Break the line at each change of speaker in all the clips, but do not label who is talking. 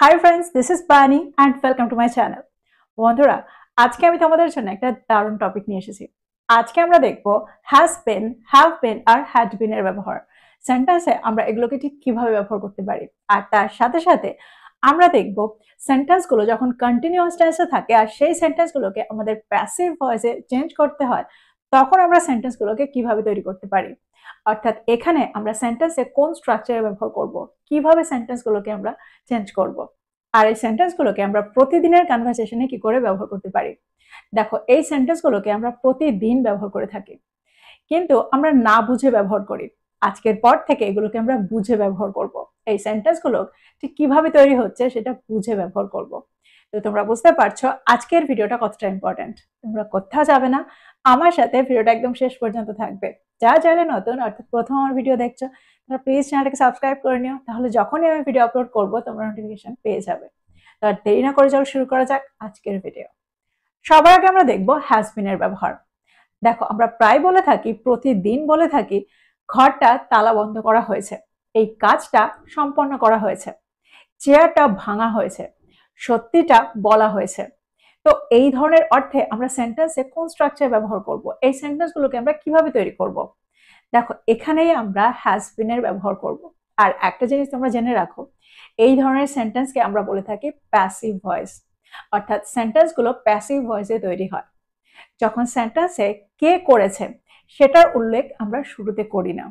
Hi friends, this is বানি and welcome to my channel. বন্ধুরা, আজকে আমি তোমাদের জন্য একটা দারুণ টপিক নিয়ে এসেছি। আজকে আমরা দেখব হ্যাজ বিন, হ্যাভ বিন আর হ্যাড বিন এর ব্যবহার। সেন্টেন্সে আমরা এগুলোকে ঠিক কিভাবে ব্যবহার করতে পারি, আর তার সাথে সাথে আমরা দেখব সেন্টেন্সগুলো যখন কন্টিনিউয়াস টেন্সে থাকে আর সেই সেন্টেন্সগুলোকে আমাদের প্যাসিভ ভয়েসে চেঞ্জ করতে হয়, তখন আমরা সেন্টেন্সগুলোকে কিভাবে তৈরি করতে পারি। অর্থাৎ এখানে আমরা সেন্টেন্সে কোন স্ট্রাকচারে ব্যবহার করব, কিভাবে সেন্টেন্সগুলোকে আমরা চেঞ্জ করব, আর এই সেন্টেন্সগুলোকে আমরা প্রতিদিনের কনভারসেশনে কি করে ব্যবহার করতে পারি। দেখো, এই সেন্টেন্সগুলোকে আমরা প্রতিদিন ব্যবহার করে থাকি, কিন্তু আমরা না বুঝে ব্যবহার করি। আজকের পর থেকে এগুলোকে আমরা বুঝে ব্যবহার করব। এই সেন্টেন্সগুলো ঠিক কিভাবে তৈরি হচ্ছে সেটা বুঝে ব্যবহার করব। তো তোমরা বুঝতে পারছো আজকের ভিডিওটা কতটা ইম্পর্টেন্ট। তোমরা কোথাও যাবে না, আমার সাথে ভিডিওটা একদম শেষ পর্যন্ত থাকবে। যা চ্যানেলে নতুন, অর্থাৎ প্রথম আমার ভিডিও দেখছো, তোমরা প্লিজ চ্যানেলটাকে সাবস্ক্রাইব করে নিও, তাহলে যখনই আমি ভিডিও আপলোড করবো তোমরা নোটিফিকেশন পেয়ে যাবে। তো আর দেরি না করে চলো শুরু করা যাক আজকের ভিডিও। সবার আগে আমরা দেখবো হ্যাজ বিন এর ব্যবহার। দেখো, আমরা প্রায় বলে থাকি, প্রতিদিন বলে থাকি, ঘরটা তালা বন্ধ করা হয়েছে, এই কাজটা সম্পন্ন করা হয়েছে, চেয়ারটা ভাঙা হয়েছে, সত্যিটা বলা হয়েছে। তো এই ধরনের অর্থে আমরা সেন্টেন্সে কোন স্ট্রাকচার ব্যবহার করব, এই সেন্টেন্সগুলোকে আমরা কিভাবে তৈরি করব। দেখো, এখানেই আমরা হ্যাজ বিন এর ব্যবহার করব। আর একটা জিনিস তোমরা জেনে রাখো, এই ধরনের সেন্টেন্সকে আমরা বলে থাকি প্যাসিভ ভয়েস, অর্থাৎ সেন্টেন্সগুলো প্যাসিভ ভয়েসে তৈরি হয়। যখন সেন্টেন্সে কে করেছে সেটার উল্লেখ আমরা শুরুতে করি না,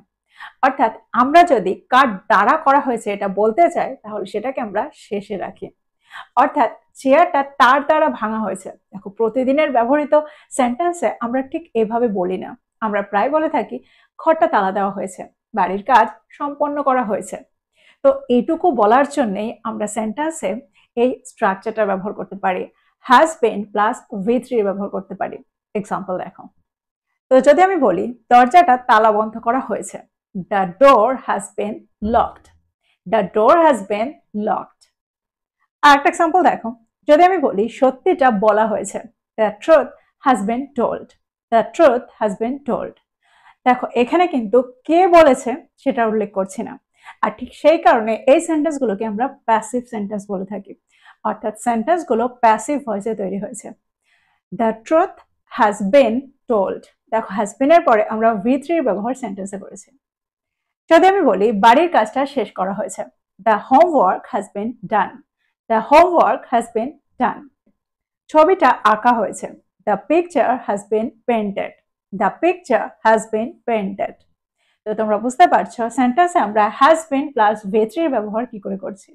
অর্থাৎ আমরা যদি কার দ্বারা করা হয়েছে এটা বলতে চাই তাহলে সেটাকে আমরা শেষে রাখি। অর্থাৎ চেয়ারটা তার দ্বারা ভাঙা হয়েছে। দেখো, প্রতিদিনের ব্যবহৃত সেন্টেন্সে আমরা ঠিক এভাবে বলি না, আমরা প্রায় বলে থাকি ঘরটা তালা দেওয়া হয়েছে, বাড়ির কাজ সম্পন্ন করা হয়েছে। তো এইটুকু বলার জন্যই আমরা সেন্টেন্সে এই স্ট্রাকচারটা ব্যবহার করতে পারি, হ্যাজ বিন প্লাস V3 ব্যবহার করতে পারি। এক্সাম্পল দেখো, তো যদি আমি বলি দরজাটা তালা বন্ধ করা হয়েছে, the door has been locked, the door has been locked. আর একটা এক্সাম্পল দেখো, যদি আমি বলি সত্যিটা বলা হয়েছে, the truth has been told, the truth has been told. দেখো, এখানে কিন্তু কে বলেছে সেটা উল্লেখ করছি না, আর ঠিক সেই কারণে এই সেন্টেন্সগুলোকে আমরা প্যাসিভ সেন্টেন্স বলে থাকি, অর্থাৎ সেন্টেন্সগুলো প্যাসিভ ভয়েসে তৈরি হয়েছে। The truth has been told, দেখো হ্যাজ বিন এর পরে আমরা V3 ব্যবহার সেন্টেন্সে করেছি। যদি আমি বলি বাড়ির কাজটা শেষ করা হয়েছে, the homework has been done, the homework has been done. ছবিটা আঁকা হয়েছে, the picture has been painted, the picture has been painted. তো তোমরা বুঝতে পারছো সেন্টেন্সে আমরা হ্যাজ বিন প্লাস V3 ব্যবহার কি করে করছি।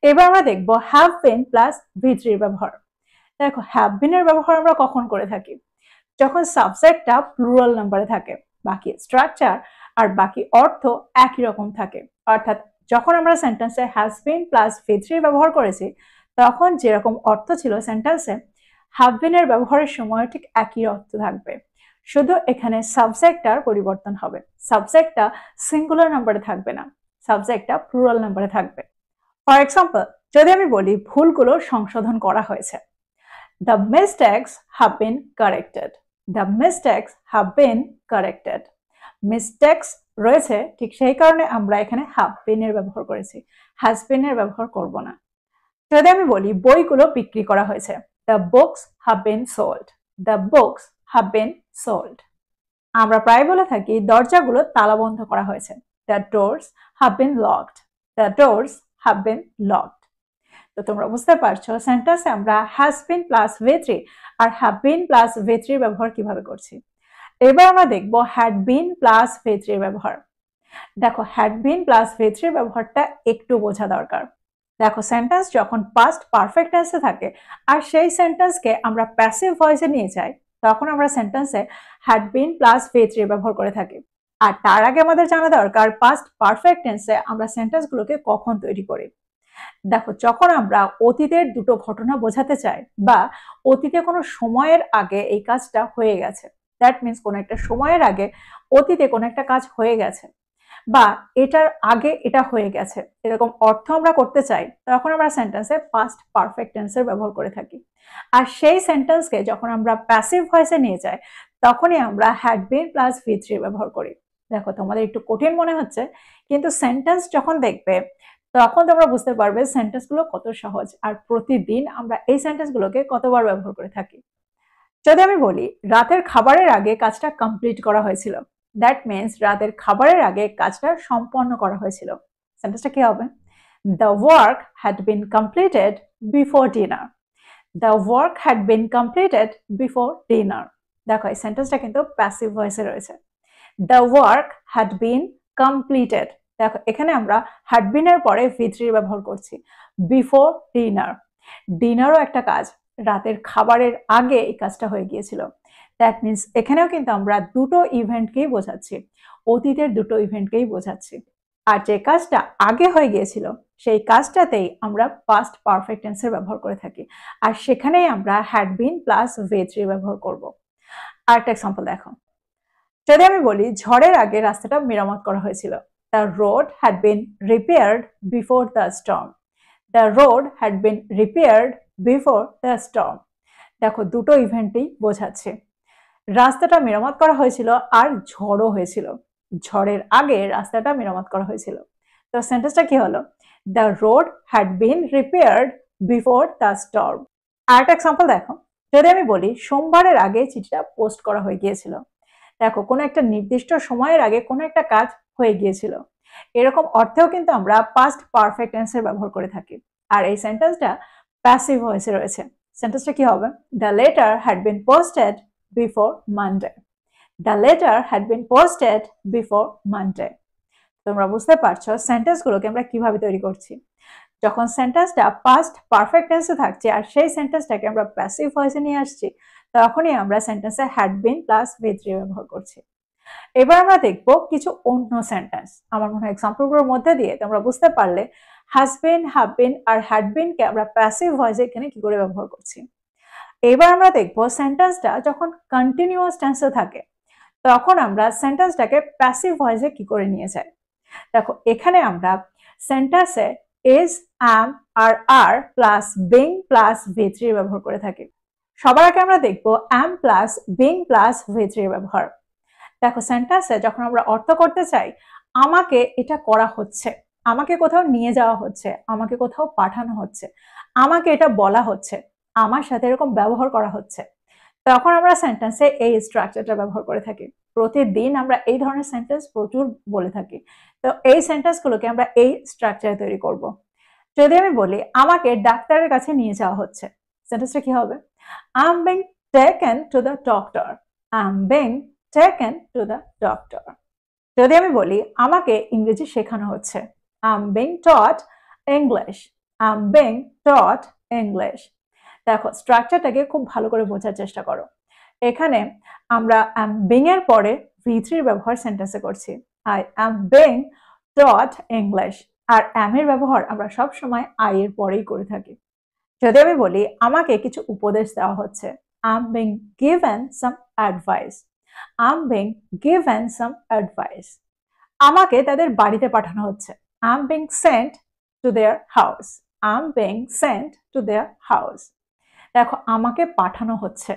এবার আমরা দেখবো হ্যাভ বিন প্লাস V3 ব্যবহার। দেখো, হ্যাভ বিন এর ব্যবহার আমরা কখন করে থাকি, যখন সাবজেক্টটা প্লুরাল নাম্বারে থাকে, বাকি স্ট্রাকচার আর বাকি অর্থ একই রকম থাকে। অর্থাৎ যখন আমরা সেন্টেন্সে হ্যাজ বিন প্লাস V3 ব্যবহার করেছি, তখন যেরকম অর্থ ছিল সেন্টেন্সে, হ্যাভ বিন এর ব্যবহারের সময় ঠিক একই অর্থ থাকবে, শুধু এখানে সাবজেক্টটার পরিবর্তন হবে। সাবজেক্টটা সিঙ্গুলার নাম্বারে থাকবে না, সাবজেক্টটা প্লুরাল নাম্বারে থাকবে। ফর এক্সাম্পল, যদি আমি বলি ভুলগুলো সংশোধন করা হয়েছে, the mistakes have been corrected, the mistakes have been corrected. mistakes রয়েছে, ঠিক সেই কারণে আমরা এখানে have been এর ব্যবহার করেছি, has been এর ব্যবহার করব না। যদি আমি বলি বইগুলো বিক্রি করা হয়েছে, the books have been sold, the books have been sold. আমরা প্রায় বলে থাকি দরজাগুলো তালা বন্ধ করা হয়েছে, the doors have been locked, the doors have been locked. তো তোমরা বুঝতে পারছো সেন্টেন্সে আমরা হ্যাজ বিন প্লাস V3 আর হ্যাভ বিন প্লাস V3 ব্যবহার কিভাবে করছি। এবার আমরা দেখব হ্যাড বিন প্লাস V3 ব্যবহার। দেখো, হ্যাড বিন প্লাস V3 ব্যবহারটা একটু বোঝা দরকার। দেখো, সেন্টেন্স যখন পাস্ট পারফেক্ট টেন্সে থাকে আর সেই সেন্টেন্সকে আমরা প্যাসিভ ভয়েসে নিয়ে যাই, তখন আমরা সেন্টেন্সে হ্যাড বিন প্লাস V3 ব্যবহার করে থাকি। আর তার আগে আমাদের জানা দরকার পাস্ট পারফেক্ট টেন্সে আমরা সেন্টেন্সগুলোকে কখন তৈরি করি। দেখো, যখন আমরা অতীতের দুটো ঘটনা বোঝাতে চাই বা অতীতে কোনো সময়ের আগে এই কাজটা হয়ে গেছে, দ্যাট মিনস কোনো একটা সময়ের আগে অতীতে কোনো একটা কাজ হয়ে গেছে বা এটার আগে এটা হয়ে গেছে, এরকম অর্থ আমরা করতে চাই, তখন আমরা সেন্টেন্সে পাস্ট পারফেক্ট টেন্সের ব্যবহার করে থাকি। আর সেই সেন্টেন্সকে যখন আমরা প্যাসিভ ভয়েসে নিয়ে যাই, তখনই আমরা হ্যাড বিন প্লাস V3 ব্যবহার করি। দেখো, তোমাদের একটু কঠিন মনে হচ্ছে, কিন্তু সেন্টেন্স যখন দেখবে তখন তোমরা বুঝতে পারবে সেন্টেন্সগুলো কত সহজ আর প্রতিদিন আমরা এই সেন্টেন্সগুলোকে কতবার ব্যবহার করে থাকি। যদি আমি বলি রাতের খাবারের আগে কাজটা কমপ্লিট করা হয়েছিল, দ্যাট মিনস রাতের খাবারের আগে কাজটা সম্পন্ন করা হয়েছিল। সেন্টেন্সটা কি হবে? The work had been completed before dinner. The work had been completed before dinner. দেখো এই সেন্টেন্সটা কিন্তু প্যাসিভ ভয়েসে রয়েছে। The work had been completed, দেখো এখানে আমরা হ্যাড বিনের পরে V3 ব্যবহার করছি। বিফোর ডিনার, ডিনারও একটা কাজ, রাতের খাবারের আগে এই কাজটা হয়ে গিয়েছিল। দ্যাট মিনস এখানেও কিন্তু আমরা দুটো ইভেন্টকেই বোঝাচ্ছি, অতীতের দুটো ইভেন্টকেই বোঝাচ্ছি। আর যে কাজটা আগে হয়ে গিয়েছিল সেই কাজটাতেই আমরা পাস্ট পারফেক্ট টেন্সের ব্যবহার করে থাকি, আর সেখানেই আমরা হ্যাড বিন প্লাস V3 ব্যবহার করব। আরেকটা এক্সাম্পল দেখো, যদি আমি বলি ঝড়ের আগে রাস্তাটা মেরামত করা হয়েছিল। The road had been repaired before the storm. The road had been repaired before the storm. দেখো দুটো ইভেন্টই বোঝাচ্ছে, রাস্তাটা মেরামত করা হয়েছিল আর ঝড়ও হয়েছিল। ঝড়ের আগে রাস্তাটা মেরামত করা হয়েছিল। তো সেন্টেন্সটা কি হলো? The road had been repaired before the storm. আরেকটা এক্সাম্পল দেখো, যদি আমি বলি সোমবারের আগে চিঠিটা পোস্ট করা হয়ে গিয়েছিল। দেখো কোনো একটা নির্দিষ্ট সময়ের আগে কোনো একটা কাজ হয়ে গিয়েছিল, এরকম অর্থেও কিন্তু আমরা পাস্ট পারফেক্ট টেন্সের ব্যবহার করে থাকি। আর এই সেন্টেন্সটা প্যাসিভ ভয়েসে রয়েছে। সেন্টেন্সটা কি হবে? The letter had been posted before Monday. The letter had been posted before Monday. তোমরা বুঝতে পারছো সেন্টেন্সগুলোকে আমরা কিভাবে তৈরি করছি। যখন সেন্টেন্সটা পাস্ট পারফেক্ট টেন্সে থাকছে আর সেই সেন্টেন্সটাকে আমরা প্যাসিভ ভয়েসে নিয়ে আসছি, তখনই আমরা সেন্টেন্সে হ্যাড বিন প্লাস V3 ব্যবহার করছি। এবার আমরা দেখবো কিছু অন্য সেন্টেন্স। আমার মনে হয় এক্সাম্পলগুলোর মধ্যে দিয়ে তোমরা বুঝতে পারলে হ্যাজ বিন, হ্যাভ বিন আর হ্যাড বিনকে আমরা প্যাসিভ ভয়েসে এখানে কি করে ব্যবহার করছি। এবার আমরা দেখবো সেন্টেন্সটা যখন কন্টিনিউয়াস টেন্সে থাকে তখন আমরা সেন্টেন্সটাকে প্যাসিভ ভয়েসে কি করে নিয়ে যাই। দেখো এখানে আমরা সেন্টেন্সে is, am আর are plus being plus V3 ব্যবহার করে থাকি। সবার আগে আমরা দেখবো am plus being plus V3 ব্যবহার। দেখো সেন্টেন্সে যখন আমরা অর্থ করতে চাই আমাকে এটা করা হচ্ছে, আমাকে কোথাও নিয়ে যাওয়া হচ্ছে, আমাকে কোথাও পাঠানো হচ্ছে, আমাকে এটা বলা হচ্ছে, আমার সাথে এরকম ব্যবহার করা হচ্ছে, তখন আমরা সেন্টেন্সে এই স্ট্রাকচারটা ব্যবহার করে থাকি। প্রতিদিন আমরা এই ধরনের সেন্টেন্স প্রচুর বলে থাকি। তো এই সেন্টেন্সগুলোকে আমরা এই স্ট্রাকচারে তৈরি করব। যদি আমি বলি আমাকে ডাক্তারের কাছে নিয়ে যাওয়া হচ্ছে, সেন্টেন্সটা কি হবে? I am being taken to the doctor. I am being taken to the doctor. যদি আমি বলি আমাকে ইংরেজি শেখানো হচ্ছে, I am being taught English. I am being taught English. দেখো স্ট্রাকচারটাকে খুব ভালো করে বোঝার চেষ্টা করো। এখানে আমরা am being এর পরে V3 এর ব্যবহার সেন্টেন্সে করছি। I am being taught English, R am এর ব্যবহার আমরা সব সময় I এর পরেই করে থাকি। যদি আমি বলি আমাকে কিছু উপদেশ দেওয়া হচ্ছে, I am being given some advice. I am being given some advice. আমাকে তাদের বাড়িতে পাঠানো হচ্ছে, I am being sent to their house. I am being sent to their house. দেখো আমাকে পাঠানো হচ্ছে,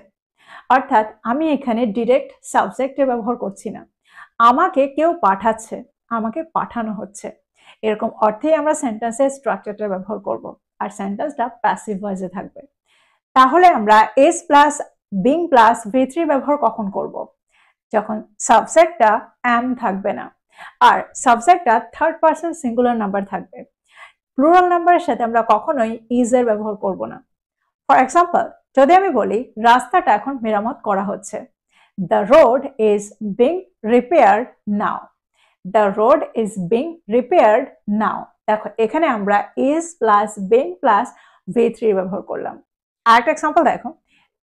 অর্থাৎ আমি এখানে ডিরেক্ট সাবজেক্টের ব্যবহার করছি না, আমাকে কেউ পাঠাচ্ছে, আমাকে পাঠানো হচ্ছে, এরকম অর্থেই আমরা সেন্টেন্সের স্ট্রাকচারটা ব্যবহার করব। আর সেন্টেন্সটা প্যাসিভ ভয়েসে থাকবে। তাহলে আমরা S plus being plus V3 ব্যবহার কখন করব? যখন সাবজেক্টটা am থাকবে না আর সাবজেক্টটা থার্ড পারসন সিঙ্গুলার নাম্বার থাকবে। প্লুরাল নাম্বারের সাথে আমরা কখনোই ইজ এর ব্যবহার করব না। ফর এক্সাম্পল, যদি আমি বলি রাস্তাটা এখন মেরামত করা হচ্ছে, the road is being repaired now. The road is being repaired now. দেখো এখানে আমরা is plus being plus V3 ব্যবহার করলাম। আরেকটা এক্সাম্পল দেখো,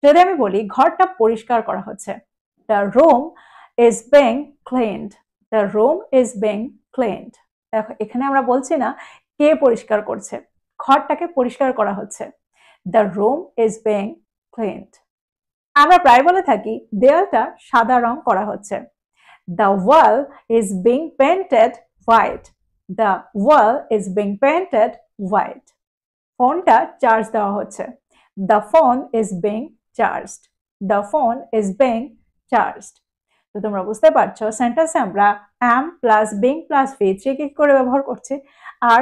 যদি আমি বলি ঘরটা পরিষ্কার করা হচ্ছে, the room is being cleaned. The room is being cleaned. দেখো এখানে আমরা বলছি না কে পরিষ্কার করছে, ঘরটাকে পরিষ্কার করা হচ্ছে। The room is being cleaned. আমরা প্রায় বলে থাকি দেয়ালটা সাদা রং করা হচ্ছে, The wall is being painted white. The wall is being painted white. ফোনটা চার্জ দেওয়া হচ্ছে, The phone is being charged. The phone is being charged. তো তোমরা বুঝতে পারছো সেন্টেন্সে আমরা am plus being plus V3 কি করে ব্যবহার করছি। আর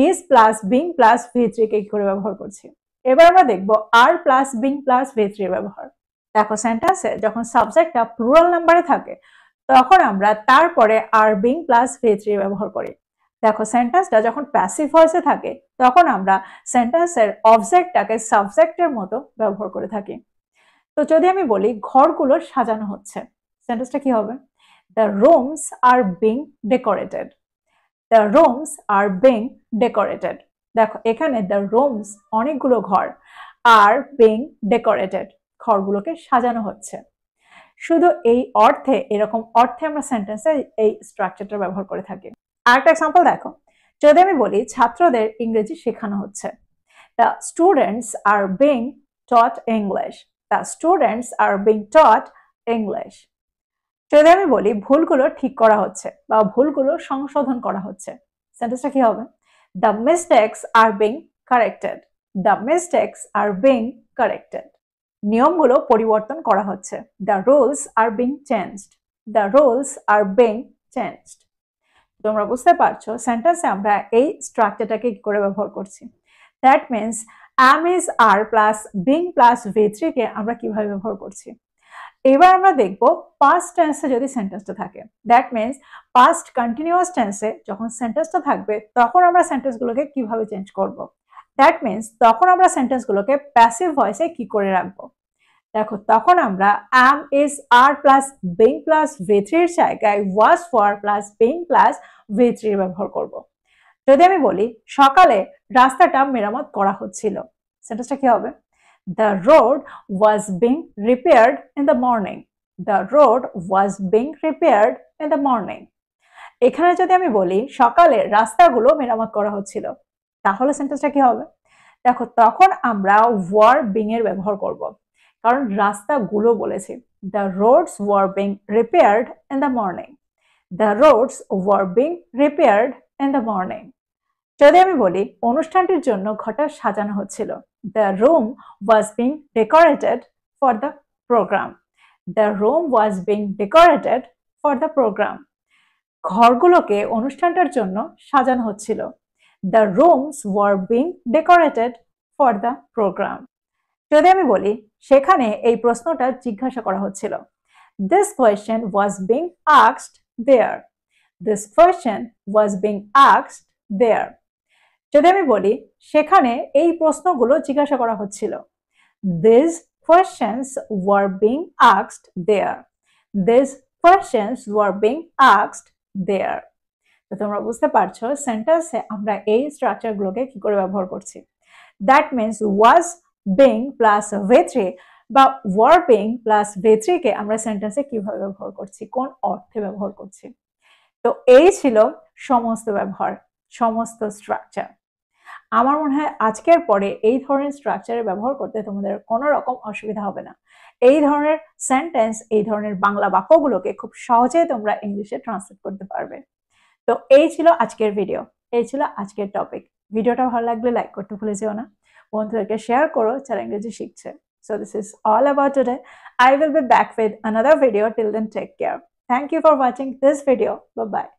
is plus being plus V3 কে কি করে ব্যবহার করছি। এবার আমরা দেখব আর প্লাস বিং প্লাস V3 এর ব্যবহার। দেখো সেন্টেন্সে যখন সাবজেক্টটা প্লুরাল নাম্বারে থাকে তখন আমরা তারপরে আর বিং প্লাস V3 ব্যবহার করি। দেখো সেন্টেন্সটা যখন প্যাসিভ ভয়েসে থাকে তখন আমরা সেন্টেন্সের অবজেক্টটাকে সাবজেক্টের মতো ব্যবহার করে থাকি। তো যদি আমি বলি ঘরগুলো সাজানো হচ্ছে, সেন্টেন্সটা কি হবে? The rooms are being decorated. The rooms are being decorated. দেখো এখানে দ্য রুমস অনেকগুলো ঘর, আর বিং ডেকোরেটেড ঘরগুলোকে সাজানো হচ্ছে। শুধু এই অর্থে, এরকম অর্থে আমরা সেন্টেন্সে এই স্ট্রাকচারটা ব্যবহার করে থাকি। আরেকটা এক্সাম্পল দেখো, যদি আমি বলি ছাত্রদের ইংরেজি শেখানো হচ্ছে, the students are being taught English. The students are being taught English. যদি আমি বলি ভুলগুলো ঠিক করা হচ্ছে বা ভুলগুলো সংশোধন করা হচ্ছে, সেন্টেন্সটা কি হবে? The mistakes are being corrected. The mistakes are being corrected. নিয়মগুলো পরিবর্তন করা হচ্ছে, the rules are being changed. The rules are being changed. তোমরা বুঝতে পারছো সেন্টেন্সে আমরা এই স্ট্রাকচারটাকে কি করে ব্যবহার করছি। দ্যাট মিনস am is আর প্লাস বিং প্লাস V3 কে আমরা কিভাবে ব্যবহার করছি। এবার আমরা দেখব পাস্ট টেন্সে যদি সেন্টেন্সটা থাকে, দ্যাট মিনস পাস্ট কন্টিনিউয়াস টেন্সে যখন সেন্টেন্সটা থাকবে তখন আমরা সেন্টেন্সগুলোকে কিভাবে চেঞ্জ করব। দ্যাট মিনস তখন আমরা সেন্টেন্সগুলোকে প্যাসিভ ভয়েসে কি করে রাখবো। দেখো তখন আমরা am is আর প্লাস বিং প্লাস V3 এর জায়গায় was for plus being plus V3 ব্যবহার করব। যদি আমি বলি সকালে রাস্তাটা মেরামত করা হচ্ছিল, সেন্টেন্সটা কি হবে? The road was being repaired in the morning. The road was being repaired in the morning. এখানে যদি আমি বলি সকালে রাস্তাগুলো মেরামত করা হচ্ছিল, তাহলে সেন্টেন্সটা কি হবে? দেখো তখন আমরা were being এর ব্যবহার করব, কারণ রাস্তাগুলো বলেছি। The roads were being repaired in the morning. The roads were being repaired in the morning. যদি আমি বলি অনুষ্ঠানটির জন্য ঘরটা সাজানো হচ্ছিল, the room was being decorated for the program. The room was being decorated for the program. ঘরগুলোকে অনুষ্ঠানটার জন্য সাজানো হচ্ছিল, the rooms were being decorated for the program. যদি আমি বলি সেখানে এই প্রশ্নটা জিজ্ঞাসা করা হচ্ছিল, this question was being asked there. This question was being asked there. যদি আমি বলি সেখানে এই প্রশ্নগুলো জিজ্ঞাসা করা হচ্ছিল, these questions were being asked there. These questions were being asked there. তো তোমরা বুঝতে পারছো সেন্টেন্সে আমরা এই স্ট্রাকচারগুলোকে কি করে ব্যবহার করছি। That means was being plus V3 বা were being প্লাস V3 কে আমরা সেন্টেন্সে কিভাবে ব্যবহার করছি, কোন অর্থে ব্যবহার করছি। তো এই ছিল সমস্ত ব্যবহার, সমস্ত স্ট্রাকচার। আমার মনে হয় আজকের পরে এই ধরনের স্ট্রাকচারের ব্যবহার করতে তোমাদের কোনো রকম অসুবিধা হবে না। এই ধরনের সেন্টেন্স, এই ধরনের বাংলা বাক্যগুলোকে খুব সহজেই তোমরা ইংলিশে ট্রান্সলেট করতে পারবে। তো এই ছিল আজকের ভিডিও, এই ছিল আজকের টপিক। ভিডিওটা ভালো লাগলে লাইক করতে ভুলে যেও না, বন্ধুদেরকে শেয়ার করো যারা ইংরেজি শিখছে। So this is all about today. I will be back with another video. Till then, take care. Thank you for watching this video. Bye bye.